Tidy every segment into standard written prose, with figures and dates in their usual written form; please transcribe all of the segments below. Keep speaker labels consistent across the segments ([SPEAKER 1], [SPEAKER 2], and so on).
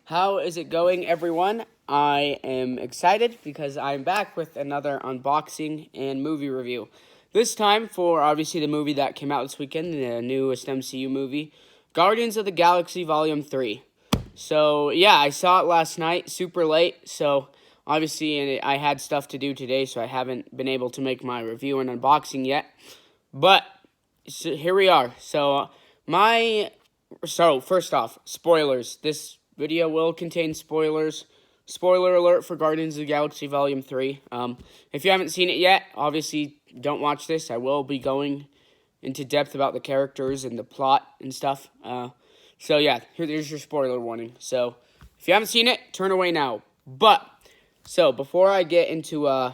[SPEAKER 1] How is it going, everyone? I am excited because I'm back with another unboxing and movie review. This time for obviously the movie that came out this weekend, the newest MCU movie, Guardians of the Galaxy Volume 3. So, yeah, I saw it last night, super late, so obviously I had stuff to do today, so I haven't been able to make my review and unboxing yet. But here we are. First off, spoilers. This video will contain spoilers. Spoiler alert for Guardians of the Galaxy Volume 3. If you haven't seen it yet, obviously don't watch this. I will be going into depth about the characters and the plot and stuff. Here's your spoiler warning. So, if you haven't seen it, turn away now. Before I get into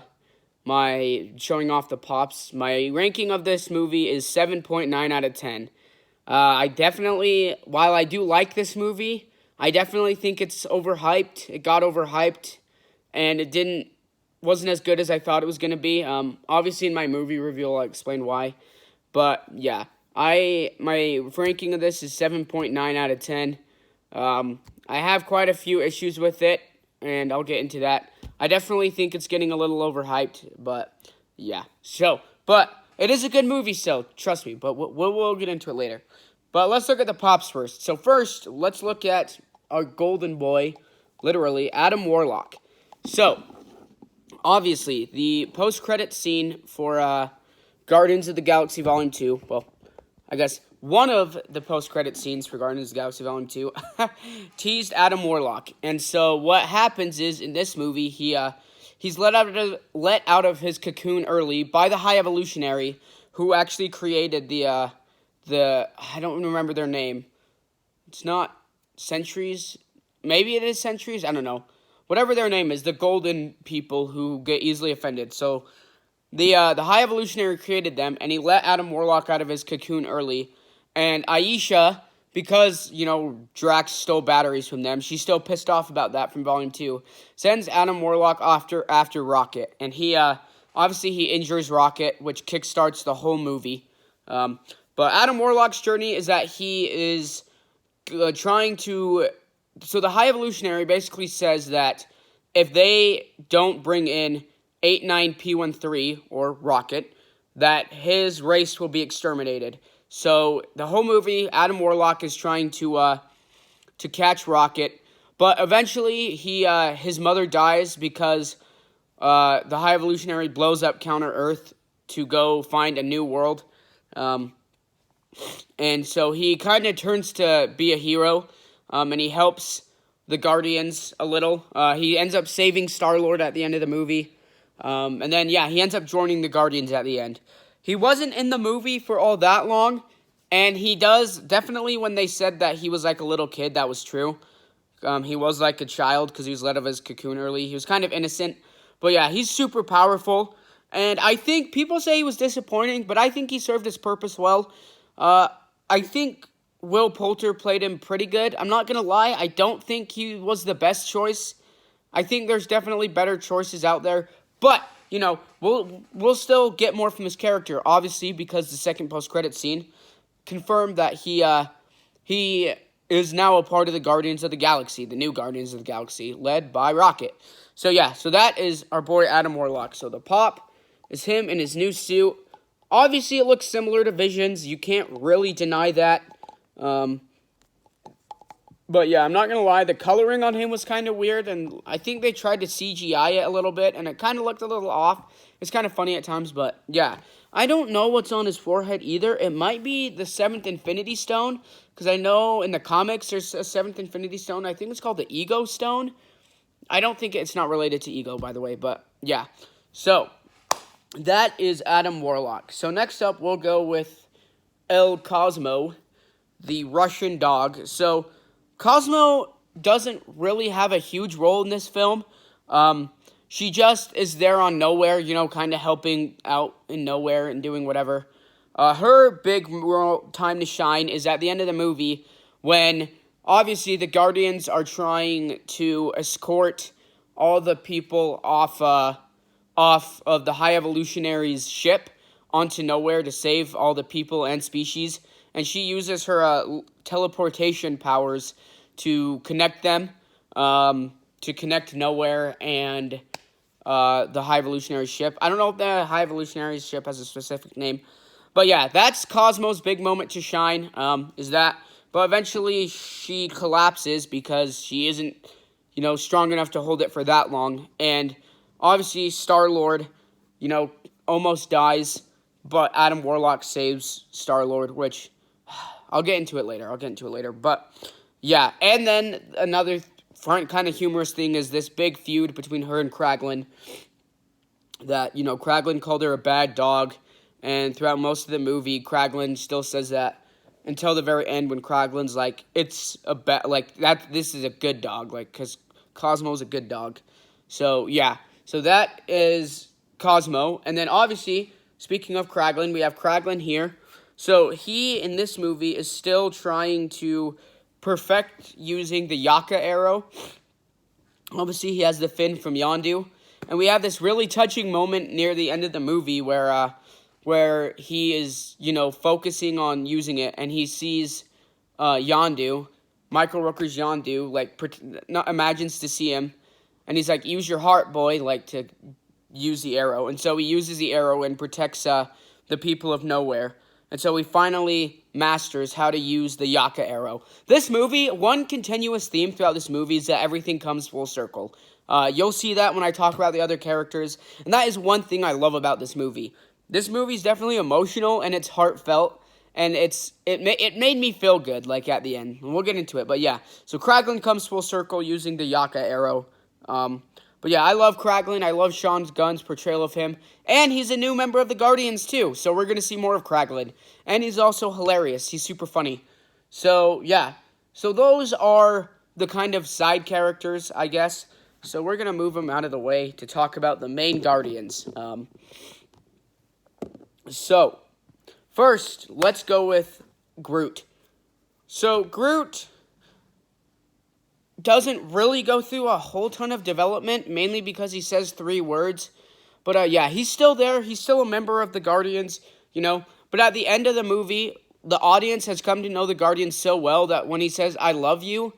[SPEAKER 1] my showing off the pops, my ranking of this movie is 7.9 out of 10. While I do like this movie, I definitely think it's overhyped. It got overhyped, and wasn't as good as I thought it was going to be. Obviously in my movie review, I'll explain why. But yeah, my ranking of this is 7.9 out of 10. I have quite a few issues with it, and I'll get into that. I definitely think it's getting a little overhyped, but yeah. But it is a good movie still, trust me, but we'll get into it later. But let's look at the pops first. So first, let's look at our golden boy, literally, Adam Warlock. So, obviously, the post-credit scene for Guardians of the Galaxy Volume 2, well, I guess one of the post-credit scenes for Guardians of the Galaxy Volume 2 teased Adam Warlock. And so what happens is, in this movie, he's let out of his cocoon early by the High Evolutionary, who actually created the I don't remember their name. It's not Sentries. Maybe it is Sentries. I don't know. Whatever their name is, the golden people who get easily offended. So the High Evolutionary created them, and he let Adam Warlock out of his cocoon early. And Aisha, because, Drax stole batteries from them, she's still pissed off about that from Volume 2, sends Adam Warlock after Rocket. And he injures Rocket, which kickstarts the whole movie. But Adam Warlock's journey is that he is trying to... So the High Evolutionary basically says that if they don't bring in 89P13, or Rocket, that his race will be exterminated. So the whole movie, Adam Warlock is trying to catch Rocket, but eventually his mother dies because the High Evolutionary blows up Counter Earth to go find a new world. And so he kind of turns to be a hero, and he helps the Guardians a little. He ends up saving Star-Lord at the end of the movie. And then, he ends up joining the Guardians at the end. He wasn't in the movie for all that long, and he does, definitely when they said that he was like a little kid, that was true. He was like a child because he was let out of his cocoon early. He was kind of innocent. But yeah, he's super powerful. And I think people say he was disappointing, but I think he served his purpose well. I think Will Poulter played him pretty good. I'm not going to lie, I don't think he was the best choice. I think there's definitely better choices out there. But, we'll still get more from his character, obviously, because the second post-credit scene confirmed that he is now a part of the Guardians of the Galaxy, the new Guardians of the Galaxy, led by Rocket. So that is our boy Adam Warlock. So the pop is him in his new suit. Obviously, it looks similar to Vision's. You can't really deny that. But yeah, I'm not going to lie, the coloring on him was kind of weird, and I think they tried to CGI it a little bit, and it kind of looked a little off. It's kind of funny at times, but yeah. I don't know what's on his forehead either. It might be the 7th Infinity Stone, because I know in the comics there's a 7th Infinity Stone. I think it's called the Ego Stone. I don't think it's not related to Ego, by the way, but yeah. So, that is Adam Warlock. So next up, we'll go with El Cosmo, the Russian dog. So Cosmo doesn't really have a huge role in this film. She just is there on Nowhere, kind of helping out in Nowhere and doing whatever. Her big time to shine is at the end of the movie when, obviously, the Guardians are trying to escort all the people off of the High Evolutionary's ship onto Nowhere to save all the people and species. And she uses her teleportation powers to connect them to connect Nowhere and the High Evolutionary ship. I don't know if the High Evolutionary ship has a specific name. But yeah, that's Cosmo's big moment to shine, is that. But eventually she collapses because she isn't, strong enough to hold it for that long. And obviously Star-Lord, almost dies. But Adam Warlock saves Star-Lord, which I'll get into it later. But yeah, and then another kind of humorous thing is this big feud between her and Kraglin. That, Kraglin called her a bad dog. And throughout most of the movie, Kraglin still says that until the very end when Kraglin's like, it's a this is a good dog, because Cosmo's a good dog. So, yeah. So that is Cosmo. And then, obviously, speaking of Kraglin, we have Kraglin here. So, he, in this movie, is still trying to perfect using the Yaka arrow. Obviously, he has the fin from Yondu. And we have this really touching moment near the end of the movie where he is, focusing on using it, and he sees Yondu, Michael Rooker's Yondu, imagines to see him, and he's like, use your heart, boy, to use the arrow. And so he uses the arrow and protects the people of Nowhere. And so he finally masters how to use the Yaka arrow. This movie, one continuous theme throughout this movie is that everything comes full circle. You'll see that when I talk about the other characters, and that is one thing I love about this movie. This movie is definitely emotional, and it's heartfelt, and it made me feel good, at the end. And we'll get into it, but yeah. So Kraglin comes full circle using the Yaka arrow. But yeah, I love Kraglin. I love Sean Gunn's portrayal of him. And he's a new member of the Guardians, too. So we're going to see more of Kraglin. And he's also hilarious. He's super funny. So, yeah. So those are the kind of side characters, I guess. So we're going to move them out of the way to talk about the main Guardians. So, first, let's go with Groot. So, Groot doesn't really go through a whole ton of development, mainly because he says 3 words. But, yeah, he's still there. He's still a member of the Guardians, But at the end of the movie, the audience has come to know the Guardians so well that when he says, I love you,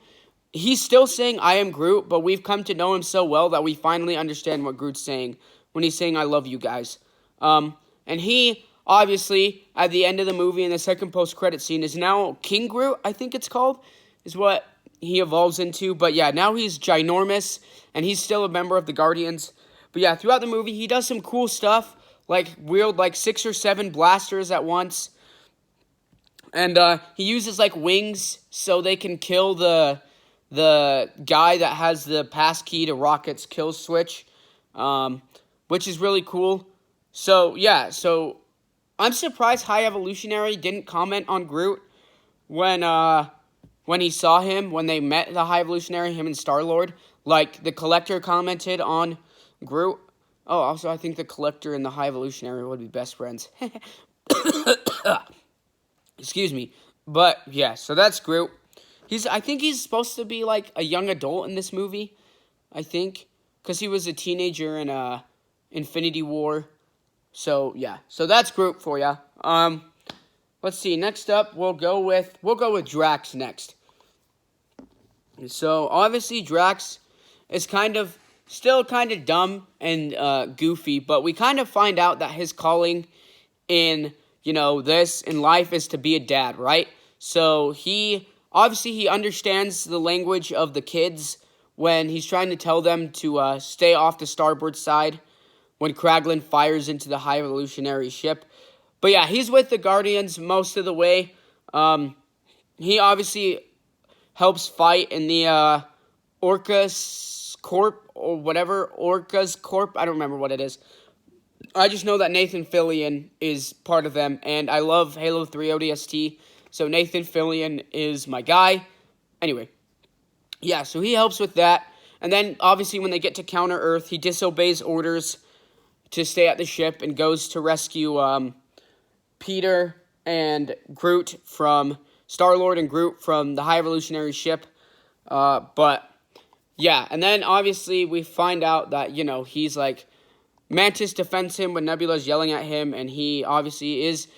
[SPEAKER 1] he's still saying, I am Groot, but we've come to know him so well that we finally understand what Groot's saying when he's saying, I love you guys. And he, obviously, at the end of the movie in the second post-credit scene, is now King Groot, I think it's called, is what he evolves into. But yeah, now he's ginormous, and he's still a member of the Guardians. But yeah, throughout the movie, he does some cool stuff, wield 6 or 7 blasters at once. And he uses wings so they can kill the guy that has the pass key to Rocket's kill switch, which is really cool. So yeah, I'm surprised High Evolutionary didn't comment on Groot when he saw him, when they met the High Evolutionary, him and Star-Lord. The Collector commented on Groot. Oh, also, I think the Collector and the High Evolutionary would be best friends. Excuse me. But, yeah, so that's Groot. I think he's supposed to be, a young adult in this movie, I think. Because he was a teenager in Infinity War. So, yeah. So, that's Groot for ya. Let's see. Next up, we'll go with Drax next. So, obviously, Drax is still kind of dumb and goofy, but we kind of find out that his calling in, this in life is to be a dad, right? So, he understands the language of the kids when he's trying to tell them to stay off the starboard side when Kraglin fires into the High Evolutionary ship. But yeah, he's with the Guardians most of the way. He obviously helps fight in the Orcas Corp or whatever. Orcas Corp, I don't remember what it is. I just know that Nathan Fillion is part of them, and I love Halo 3 ODST, so Nathan Fillion is my guy. Anyway, yeah, so he helps with that. And then, obviously, when they get to Counter Earth, he disobeys orders to stay at the ship and goes to rescue Peter and Groot from Star-Lord and Groot from the High Evolutionary ship. But yeah, and then obviously we find out that, he's Mantis defends him when Nebula's yelling at him, and he obviously is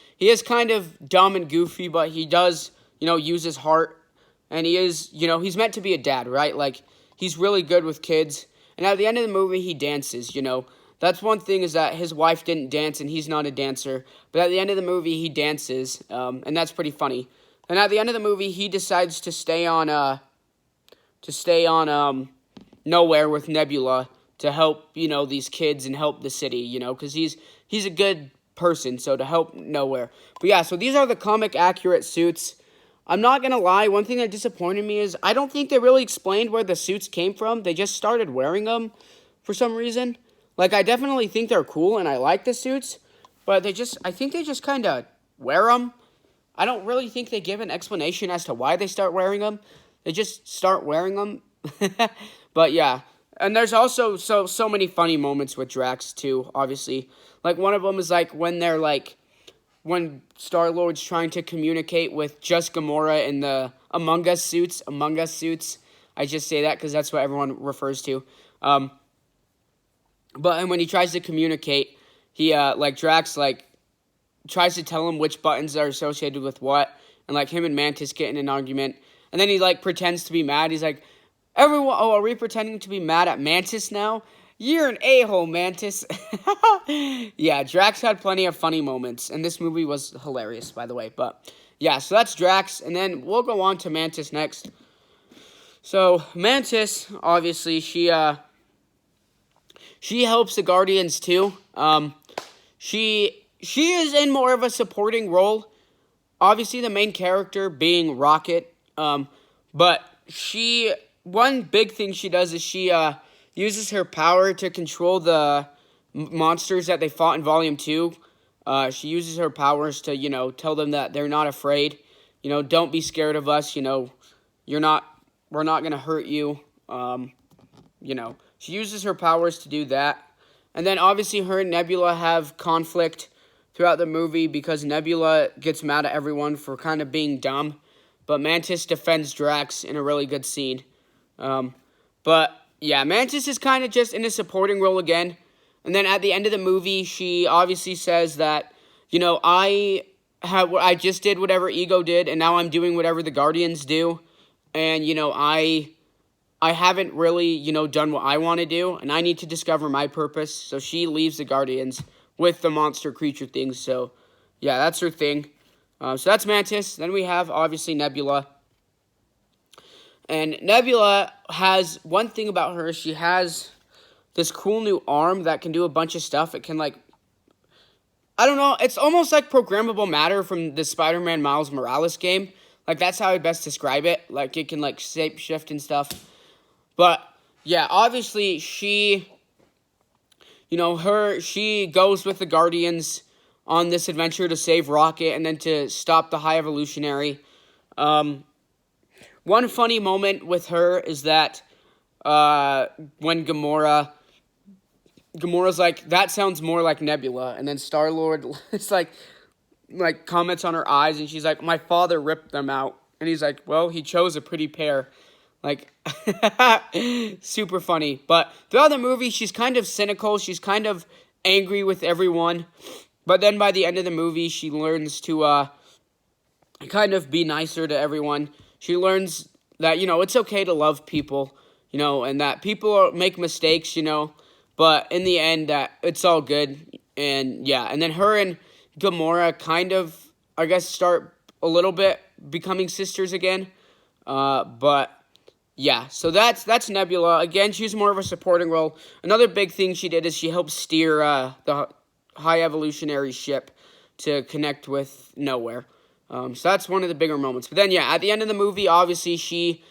[SPEAKER 1] kind of dumb and goofy, but he does, use his heart, and he is, he's meant to be a dad, right? he's really good with kids. And at the end of the movie, he dances, you know. That's one thing, is that his wife didn't dance and he's not a dancer. But at the end of the movie, he dances, and that's pretty funny. And at the end of the movie, he decides to stay on Nowhere with Nebula to help, you know, these kids and help the city, you know, because he's a good person, so to help Nowhere. But yeah, so these are the comic accurate suits. I'm not gonna lie, one thing that disappointed me is I don't think they really explained where the suits came from. They just started wearing them for some reason. Like, I definitely think they're cool and I like the suits, but I think they just kind of wear them. I don't really think they give an explanation as to why they start wearing them. They just start wearing them. But yeah, and there's also so many funny moments with Drax too, obviously. Like, one of them is like when Star-Lord's trying to communicate with just Gamora in the Among Us suits. I just say that because that's what everyone refers to. And when he tries to communicate, he Drax tries to tell him which buttons are associated with what, and like him and Mantis get in an argument, and then he like pretends to be mad. He's like, "Everyone, oh, are we pretending to be mad at Mantis now? You're an a-hole, Mantis." Yeah, Drax had plenty of funny moments, and this movie was hilarious, by the way. But yeah, so that's Drax, and then we'll go on to Mantis next. So Mantis, obviously, she helps the Guardians too. She is in more of a supporting role. Obviously, the main character being Rocket. But one big thing she does is she uses her power to control the monsters that they fought in Volume 2. She uses her powers to, you know, tell them that they're not afraid. You know, don't be scared of us. You know, we're not going to hurt you. You know, she uses her powers to do that. And then obviously her and Nebula have conflict throughout the movie because Nebula gets mad at everyone for kind of being dumb. But Mantis defends Drax in a really good scene. But yeah, Mantis is kind of just in a supporting role again. And then at the end of the movie, she obviously says that, you know, I just did whatever Ego did, and now I'm doing whatever the Guardians do. And, you know, I haven't really, you know, done what I want to do, and I need to discover my purpose. So she leaves the Guardians with the monster creature things. So, yeah, that's her thing. So that's Mantis. Then we have, obviously, Nebula. And Nebula has, one thing about her, she has this cool new arm that can do a bunch of stuff. It can, like, I don't know, it's almost like programmable matter from the Spider-Man Miles Morales game. Like, that's how I'd best describe it. Like, it can, like, shape-shift and stuff. But, yeah, obviously, she goes with the Guardians on this adventure to save Rocket and then to stop the High Evolutionary. One funny moment with her is that when Gamora's like, that sounds more like Nebula, and then Star-Lord is like comments on her eyes, and she's like, my father ripped them out, and he's like, well, he chose a pretty pair. Like, super funny. But throughout the movie, she's kind of cynical, she's kind of angry with everyone, but then by the end of the movie, she learns to kind of be nicer to everyone. She learns that, you know, it's okay to love people, you know, and that people make mistakes, you know, but in the end, it's all good. And yeah, and then her and Gamora kind of, I guess, start a little bit becoming sisters again. But yeah, so that's Nebula. Again, she's more of a supporting role. Another big thing she did is she helped steer the High Evolutionary ship to connect with Nowhere. So that's one of the bigger moments. But then, yeah, at the end of the movie, obviously,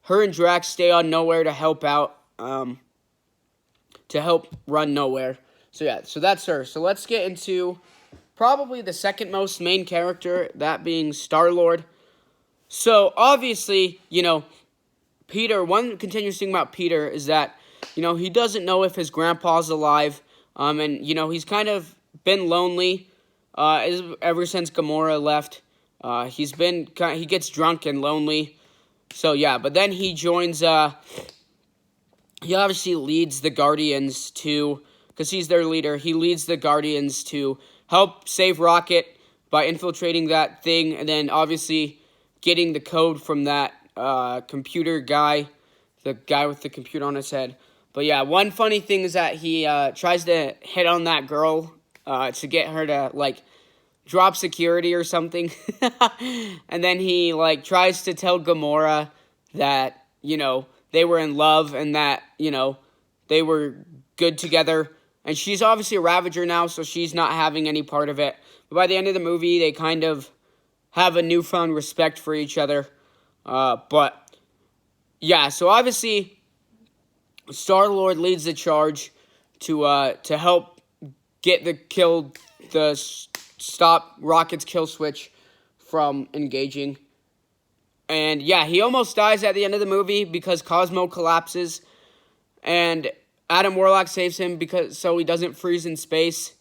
[SPEAKER 1] her and Drax stay on Nowhere to help out, to help run Nowhere. So yeah, so that's her. So let's get into probably the second most main character, that being Star-Lord. So obviously, you know, Peter, one continuous thing about Peter is that, you know, he doesn't know if his grandpa's alive, and, you know, he's kind of been lonely ever since Gamora left. He gets drunk and lonely. So, yeah, but then he joins, he obviously leads the Guardians because he's their leader, he leads the Guardians to help save Rocket by infiltrating that thing, and then obviously getting the code from that computer guy the guy with the computer on his head. But yeah, one funny thing is that he tries to hit on that girl to get her to like drop security or something. And then he like tries to tell Gamora that, they were in love and that, they were good together. And she's obviously a Ravager now, so she's not having any part of it. But by the end of the movie, they kind of have a newfound respect for each other. But yeah, so obviously Star-Lord leads the charge to help get stop Rocket's kill switch from engaging. And yeah, he almost dies at the end of the movie because Cosmo collapses, and Adam Warlock saves him so he doesn't freeze in space.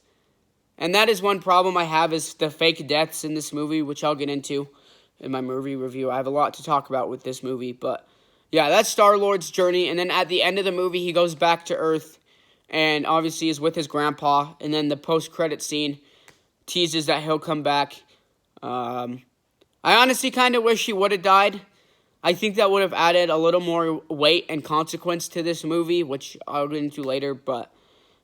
[SPEAKER 1] And that is one problem I have, is the fake deaths in this movie, which I'll get into in my movie review. I have a lot to talk about with this movie, but yeah, that's Star-Lord's journey. And then at the end of the movie, he goes back to Earth and obviously is with his grandpa. And then the post-credit scene teases that he'll come back. I honestly kind of wish he would have died. I think that would have added a little more weight and consequence to this movie, which I'll get into later. But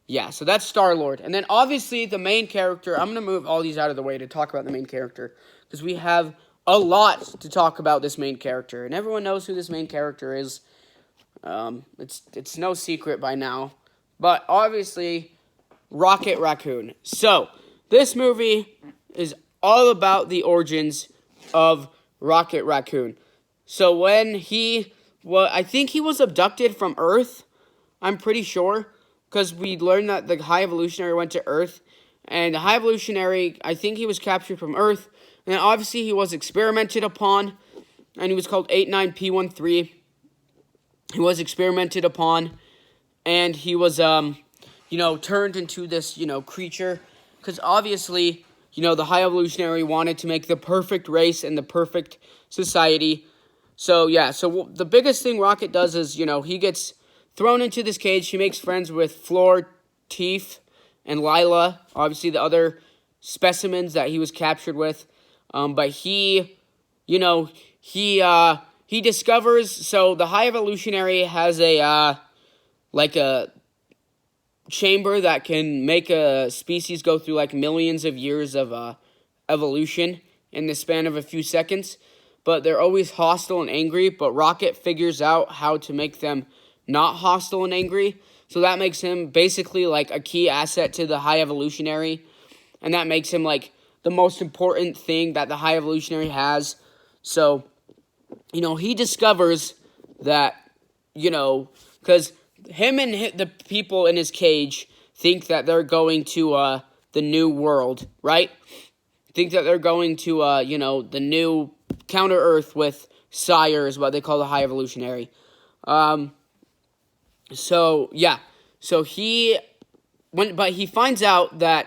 [SPEAKER 1] yeah, so that's Star-Lord. And then obviously the main character, I'm going to move all these out of the way to talk about the main character, because we have a lot to talk about this main character. And everyone knows who this main character is. It's no secret by now. But obviously, Rocket Raccoon. So, this movie is all about the origins of Rocket Raccoon. So when I think he was abducted from Earth, I'm pretty sure, because we learned that the High Evolutionary went to Earth, and the High Evolutionary, I think he was captured from Earth, and then obviously he was experimented upon, and he was called 89P13. He was experimented upon, and he was, turned into this, creature, because obviously, the High Evolutionary wanted to make the perfect race and the perfect society. So, yeah, so the biggest thing Rocket does is, he gets thrown into this cage. He makes friends with Floor, Teef, and Lila, obviously the other specimens that he was captured with. But he discovers, so the High Evolutionary has a chamber that can make a species go through like millions of years of evolution in the span of a few seconds. But they're always hostile and angry, but Rocket figures out how to make them not hostile and angry. So that makes him basically like a key asset to the High Evolutionary. And that makes him like the most important thing that the High Evolutionary has. So, he discovers that, because him and the people in his cage think that they're going to the new world, right? Think that they're going to, the new Counter-Earth with Sire is what they call the High Evolutionary. So he finds out that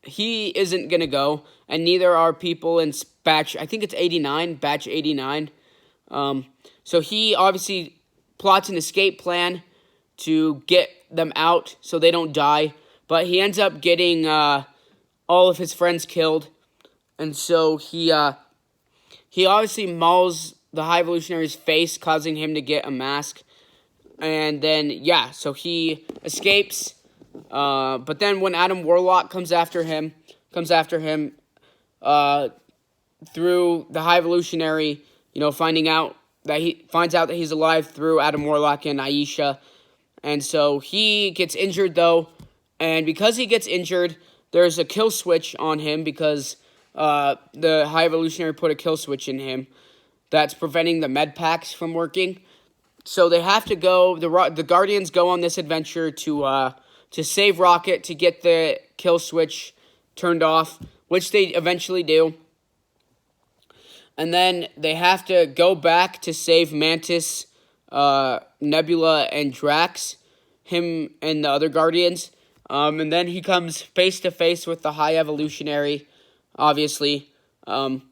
[SPEAKER 1] he isn't going to go, and neither are people in batch 89. So he obviously plots an escape plan to get them out so they don't die, but he ends up getting all of his friends killed, and so he obviously mauls the High Evolutionary's face, causing him to get a mask. And then, so he escapes. But then when Adam Warlock comes after him through the High Evolutionary, finds out that he's alive through Adam Warlock and Aisha. And so he gets injured, though. And because he gets injured, there's a kill switch on him because the High Evolutionary put a kill switch in him that's preventing the med packs from working. So they have to go. The Guardians go on this adventure to save Rocket, to get the kill switch turned off, which they eventually do. And then they have to go back to save Mantis, Nebula, and Drax, him and the other Guardians. And then he comes face to face with the High Evolutionary, obviously. And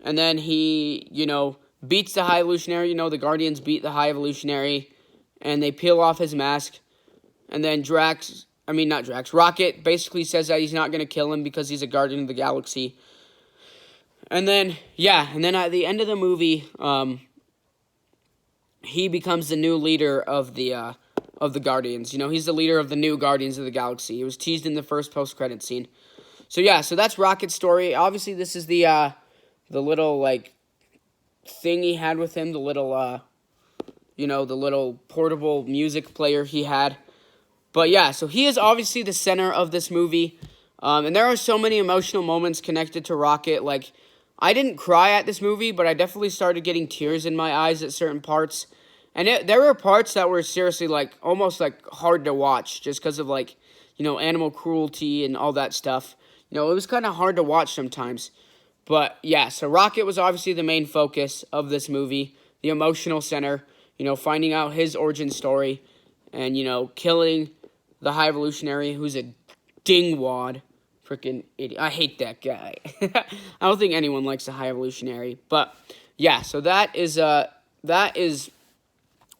[SPEAKER 1] then he, beats the High Evolutionary. The Guardians beat the High Evolutionary, and they peel off his mask. And then Rocket basically says that he's not going to kill him because he's a Guardian of the Galaxy. And then at the end of the movie, he becomes the new leader of the Guardians. You know, he's the leader of the new Guardians of the Galaxy. He was teased in the first post-credit scene. So yeah, so that's Rocket's story. Obviously, this is the little like thing he had with him, the little the little portable music player he had. But yeah, so he is obviously the center of this movie. And there are so many emotional moments connected to Rocket. Like, I didn't cry at this movie, but I definitely started getting tears in my eyes at certain parts. And there were parts that were seriously, like, almost, like, hard to watch just because of, like, animal cruelty and all that stuff. It was kind of hard to watch sometimes. But, yeah, so Rocket was obviously the main focus of this movie, the emotional center, finding out his origin story and, killing the High Evolutionary, who's a dingwad. Freaking idiot. I hate that guy. I don't think anyone likes the High Evolutionary. But, yeah, so that is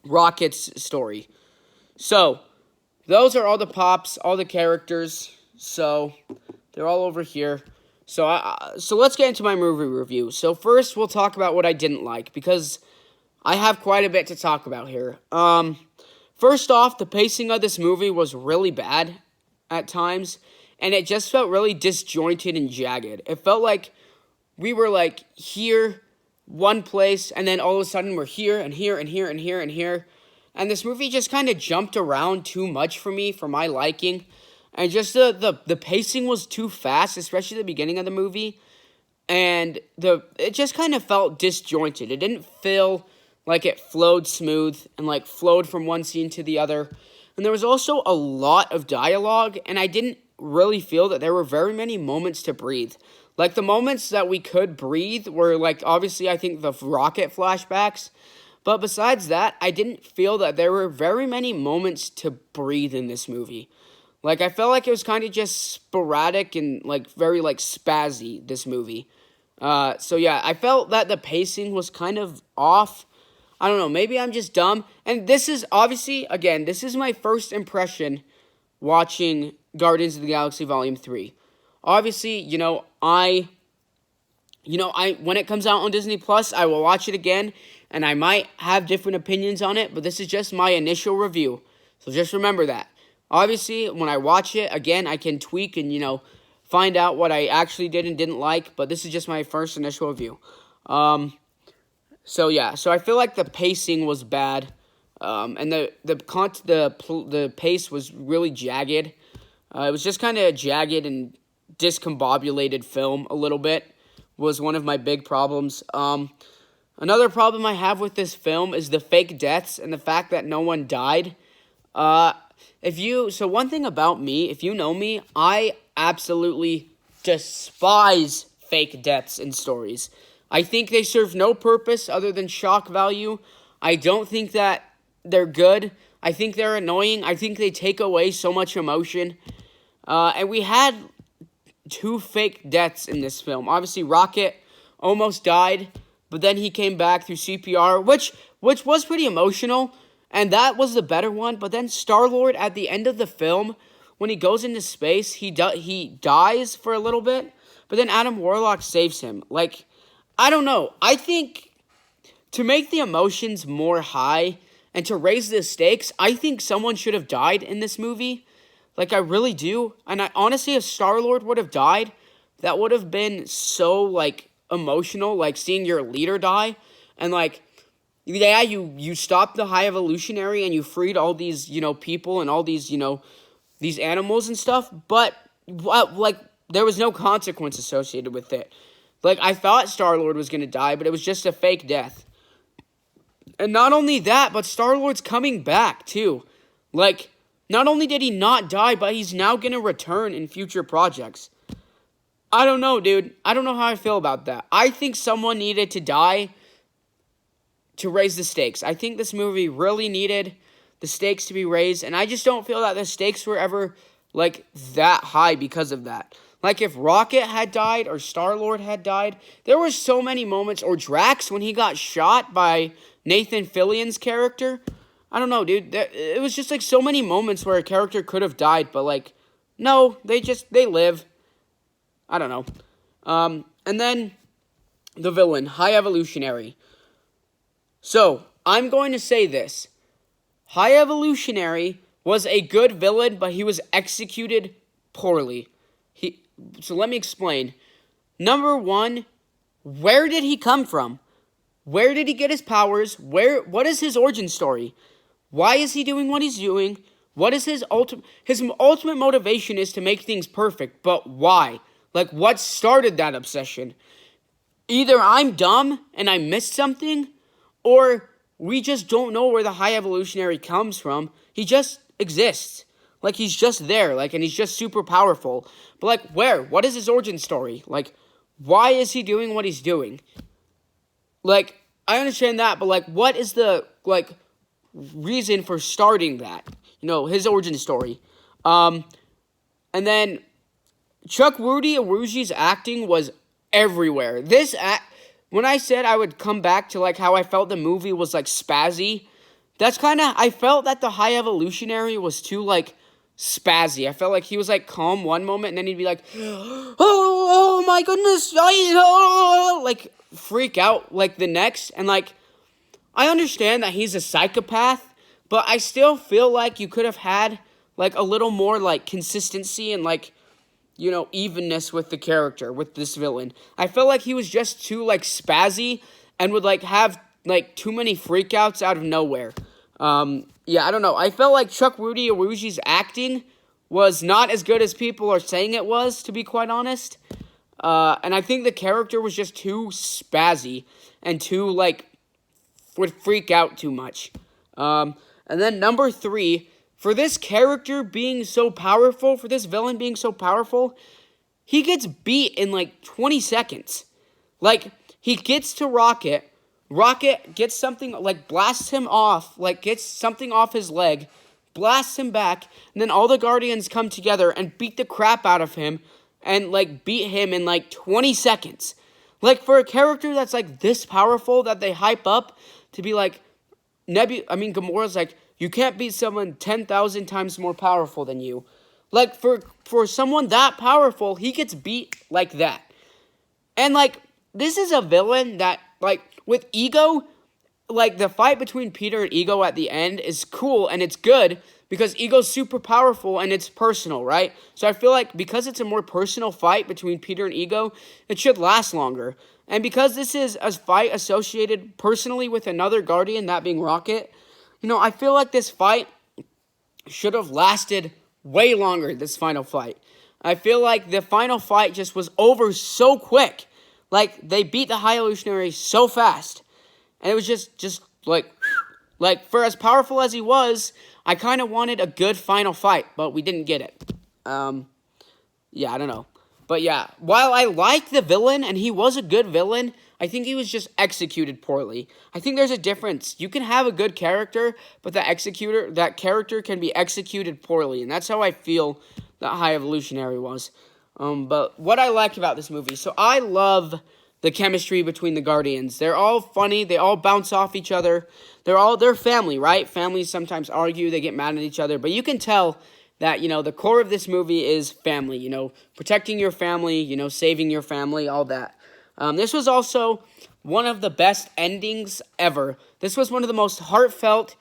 [SPEAKER 1] Rocket's story. So, those are all the pops, all the characters. So, they're all over here. So let's get into my movie review. So, first, we'll talk about what I didn't like, because I have quite a bit to talk about here. First off, the pacing of this movie was really bad at times, and it just felt really disjointed and jagged. It felt like we were, like, here, one place, and then all of a sudden we're here, and here, and here, and here, and here. And this movie just kind of jumped around too much for me, for my liking. And just the pacing was too fast, especially the beginning of the movie. And it just kind of felt disjointed. It didn't feel like it flowed smooth and, like, flowed from one scene to the other. And there was also a lot of dialogue, and I didn't really feel that there were very many moments to breathe. Like, the moments that we could breathe were, like, obviously, I think the Rocket flashbacks. But besides that, I didn't feel that there were very many moments to breathe in this movie. Like, I felt like it was kind of just sporadic and, like, very, like, spazzy, this movie. So, yeah, I felt that the pacing was kind of off. I don't know, maybe I'm just dumb. And this is, obviously, again, this is my first impression watching Guardians of the Galaxy Volume 3. Obviously, when it comes out on Disney Plus, I will watch it again, and I might have different opinions on it, but this is just my initial review. So just remember that. Obviously, when I watch it, again, I can tweak and, find out what I actually did and didn't like, but this is just my first initial review. So yeah, so I feel like the pacing was bad, and the pace was really jagged. It was just kind of a jagged and discombobulated film a little bit, was one of my big problems. Another problem I have with this film is the fake deaths and the fact that no one died. So one thing about me, if you know me, I absolutely despise fake deaths in stories. I think they serve no purpose other than shock value. I don't think that they're good. I think they're annoying. I think they take away so much emotion. And we had 2 fake deaths in this film. Obviously, Rocket almost died, but then he came back through CPR, which was pretty emotional, and that was the better one. But then Star-Lord, at the end of the film, when he goes into space, he dies for a little bit, but then Adam Warlock saves him. Like, I don't know. I think to make the emotions more high and to raise the stakes, I think someone should have died in this movie. Like, I really do. And I honestly, if Star-Lord would have died, that would have been so, like, emotional, like, seeing your leader die. And, like, yeah, you stopped the High Evolutionary and you freed all these, people and all these, these animals and stuff. But, like, there was no consequence associated with it. Like, I thought Star-Lord was going to die, but it was just a fake death. And not only that, but Star-Lord's coming back, too. Like, not only did he not die, but he's now going to return in future projects. I don't know, dude. I don't know how I feel about that. I think someone needed to die to raise the stakes. I think this movie really needed the stakes to be raised, and I just don't feel that the stakes were ever, like, that high because of that. Like, if Rocket had died or Star-Lord had died, there were so many moments, or Drax when he got shot by Nathan Fillion's character. I don't know, dude. It was just, like, so many moments where a character could have died, but, like, no, they live. I don't know. And then the villain, High Evolutionary. So, I'm going to say this. High Evolutionary was a good villain, but he was executed poorly. So let me explain. Number one, where did he come from? Where did he get his powers? What is his origin story? Why is he doing what he's doing? What is his ultimate motivation is to make things perfect, but why? Like, what started that obsession? Either I'm dumb and I missed something, or we just don't know where the High Evolutionary comes from. He just exists. Like, he's just there, like, and he's just super powerful. But, like, where? What is his origin story? Like, why is he doing what he's doing? Like, I understand that, but, like, what is the, like, reason for starting that? You know, his origin story. And then Chuck Rudy Aruji's acting was everywhere. When I said I would come back to, like, how I felt the movie was, like, spazzy, that's kind of, I felt that the High Evolutionary was too, like, spazzy. I felt like he was, like, calm one moment, and then he'd be like, oh my goodness, like, freak out, like, the next, and, like, I understand that he's a psychopath, but I still feel like you could have had, like, a little more, like, consistency and, like, you know, evenness with the character, with this villain. I felt like he was just too, like, spazzy and would, like, have, like, too many freakouts out of nowhere. Yeah, I don't know. I felt like Chuck Rudy Aruji's acting was not as good as people are saying it was, to be quite honest. And I think the character was just too spazzy and too, like, would freak out too much. And then number 3, for this character being so powerful, for this villain being so powerful, he gets beat in, like, 20 seconds. Like, he gets to Rocket. Rocket gets something, like, blasts him off, like, gets something off his leg, blasts him back, and then all the Guardians come together and beat the crap out of him and, like, beat him in, like, 20 seconds. Like, for a character that's, like, this powerful that they hype up to be, like, Gamora's like, you can't beat someone 10,000 times more powerful than you. Like, for someone that powerful, he gets beat like that. And, like, this is a villain that, like, with Ego, like, the fight between Peter and Ego at the end is cool and it's good because Ego's super powerful and it's personal, right? So I feel like because it's a more personal fight between Peter and Ego, it should last longer. And because this is a fight associated personally with another Guardian, that being Rocket, you know, I feel like this fight should have lasted way longer, this final fight. I feel like the final fight just was over so quick. Like, they beat the High Evolutionary so fast. And it was just like, for as powerful as he was, I kind of wanted a good final fight, but we didn't get it. Yeah, I don't know. But yeah, while I like the villain, and he was a good villain, I think he was just executed poorly. I think there's a difference. You can have a good character, but that character can be executed poorly. And that's how I feel that High Evolutionary was. But what I like about this movie, so I love the chemistry between the Guardians. They're all funny. They all bounce off each other. They're family, right? Families sometimes argue. They get mad at each other. But you can tell that, you know, the core of this movie is family, you know, protecting your family, you know, saving your family, all that. This was also one of the best endings ever. This was one of the most heartfelt,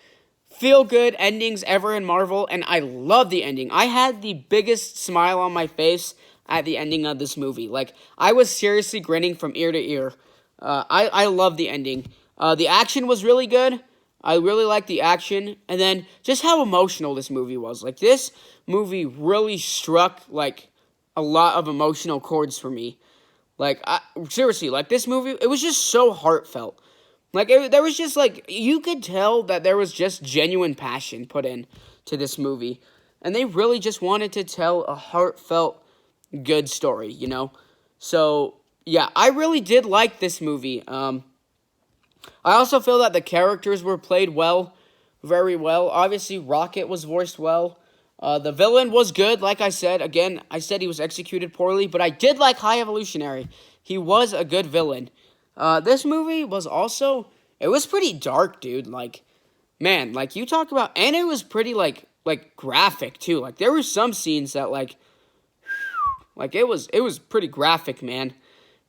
[SPEAKER 1] feel-good endings ever in Marvel, and I love the ending. I had the biggest smile on my face at the ending of this movie. Like, I was seriously grinning from ear to ear. I love the ending. The action was really good. I really liked the action. And then just how emotional this movie was. Like, this movie really struck, like, a lot of emotional chords for me. Like, seriously, like, this movie, it was just so heartfelt. Like, there was just, like, you could tell that there was just genuine passion put in to this movie. And they really just wanted to tell a heartfelt, good story, you know? So, yeah, I really did like this movie. I also feel that the characters were played well, very well. Obviously, Rocket was voiced well. The villain was good, like I said. Again, I said he was executed poorly, but I did like High Evolutionary. He was a good villain. This movie was also, it was pretty dark, dude. Like, man, like, you talk about, and it was pretty, like graphic, too. Like, there were some scenes that, like, it was pretty graphic, man.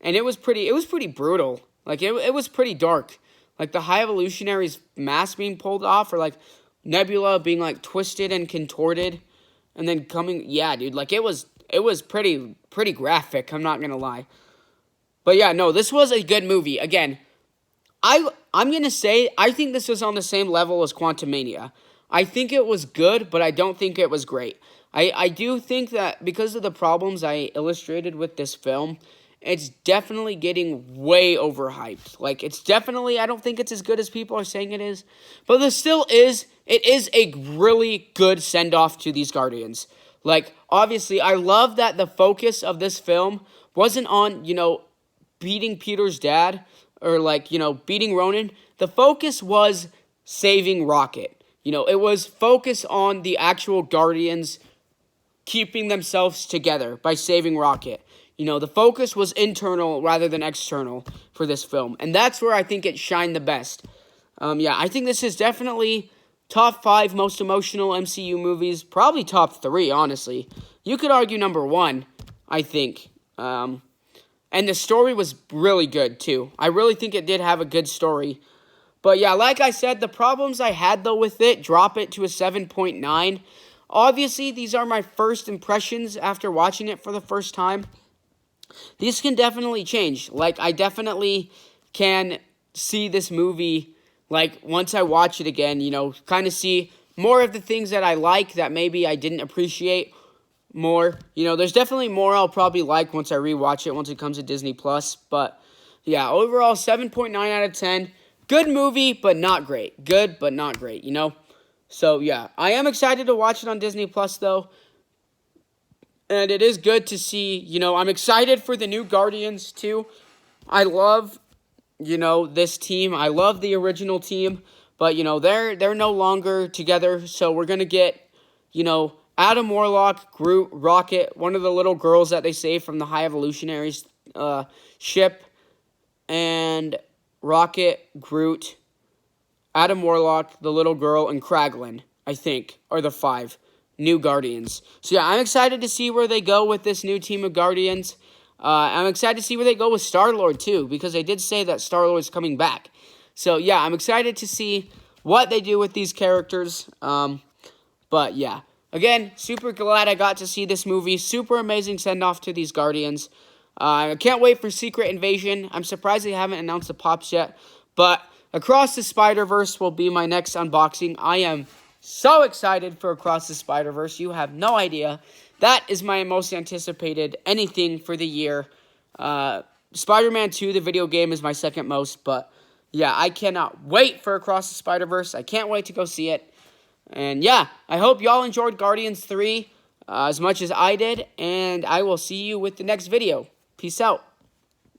[SPEAKER 1] And it was pretty brutal. Like, it was pretty dark. like the High Evolutionary's mask being pulled off, or like Nebula being like twisted and contorted, and then coming. Yeah, dude, like it was pretty graphic. I'm not gonna lie, but yeah, no, this was a good movie. Again, I'm gonna say I think this was on the same level as Quantumania. I think it was good, but I don't think it was great. I do think that because of the problems I illustrated with this film, it's definitely getting way overhyped. Like, it's definitely, I don't think it's as good as people are saying it is. But there still is, it is a really good send-off to these Guardians. Like, obviously, I love that the focus of this film wasn't on, beating Peter's dad or, beating Ronan. The focus was saving Rocket. It was focused on the actual Guardians keeping themselves together by saving Rocket. The focus was internal rather than external for this film. And that's where I think it shined the best. I think this is definitely top 5 most emotional MCU movies. Probably top 3, honestly. You could argue number 1, I think. And the story was really good, too. I really think it did have a good story. But yeah, like I said, the problems I had, though, with it drop it to a 7.9. Obviously, these are my first impressions after watching it for the first time. These can definitely change. Like, I definitely can see this movie, like, once I watch it again, kind of see more of the things that I like that maybe I didn't appreciate more. There's definitely more I'll probably like once I rewatch it, once it comes to Disney+. But, yeah, overall, 7.9 out of 10. Good movie, but not great. Good, but not great, So, yeah, I am excited to watch it on Disney+, though. And it is good to see, I'm excited for the new Guardians, too. I love, this team. I love the original team. But, they're no longer together. So, we're going to get, Adam Warlock, Groot, Rocket, one of the little girls that they saved from the High Evolutionaries ship. And Rocket, Groot, Adam Warlock, the little girl, and Kraglin, I think, are the 5 new Guardians. So, yeah, I'm excited to see where they go with this new team of Guardians. I'm excited to see where they go with Star-Lord, too, because they did say that Star-Lord's coming back. So, yeah, I'm excited to see what they do with these characters. But, yeah, again, super glad I got to see this movie. Super amazing send-off to these Guardians. I can't wait for Secret Invasion. I'm surprised they haven't announced the pops yet. But Across the Spider-Verse will be my next unboxing. I am so excited for Across the Spider-Verse. You have no idea. That is my most anticipated anything for the year. Spider-Man 2, the video game, is my second most. But, yeah, I cannot wait for Across the Spider-Verse. I can't wait to go see it. And, yeah, I hope y'all enjoyed Guardians 3 as much as I did. And I will see you with the next video. Peace out.